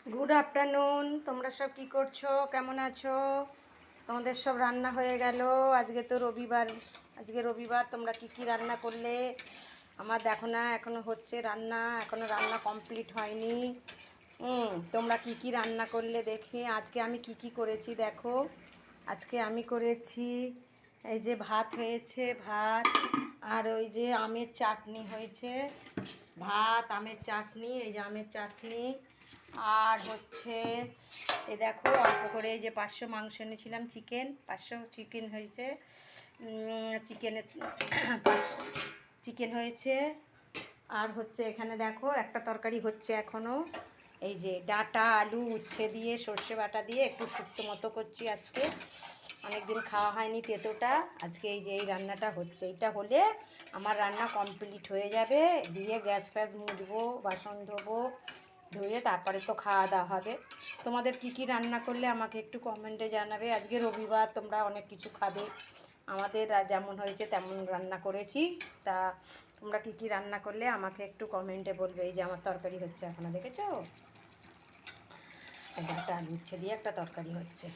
Good afternoon. তোমরা সব কি করছো, কেমন আছো? তোমাদের সব রান্না হয়ে গেল? আজকে তো রবিবার। আজকে রবিবার, তোমরা কি কি রান্না করলে? আমার দেখো না, এখনো হচ্ছে রান্না, এখনো রান্না কমপ্লিট হয়নি। তোমরা কি কি রান্না করলে দেখি। আজকে আমি কি কি করেছি দেখো। আজকে আমি করেছি এই যে ভাত হয়েছে, ভাত আর ওই যে আমের চাটনি হয়েছে। ভাত, আমের চাটনি, এই যে আমের চাটনি। আর হচ্ছে এই দেখো অল্প করে এই যে 500 মাংস এনেছিলাম, চিকেন 500 চিকেন হয়েছে। চিকেনের চিকেন হয়েছে। আর হচ্ছে এখানে দেখো একটা তরকারি হচ্ছে এখনও। এই যে ডাঁটা আলু উচ্ছে দিয়ে সর্ষে বাটা দিয়ে একটু শুক্তো মতো করছি আজকে। অনেকদিন খাওয়া হয়নি তেঁতোটা। আজকে এই যে এই রান্নাটা হচ্ছে, এইটা হলে আমার রান্না কমপ্লিট হয়ে যাবে। দিয়ে গ্যাস ফ্যাস মুছবো, বাসন ধোবো, ধুয়ে তারপরে তো খাওয়া দাওয়া হবে। তোমাদের কি কি রান্না করলে আমাকে একটু কমেন্টে জানাবে। আজকে রবিবার, তোমরা অনেক কিছু খাবে। আমাদের যেমন হয়েছে তেমন রান্না করেছি। তা তোমরা কি কি রান্না করলে আমাকে একটু কমেন্টে বলবে। এই যে আমার তরকারি হচ্ছে এখনো, দেখেছো? ডাঁটা আলু উচ্ছে দিয়ে একটা তরকারি হচ্ছে।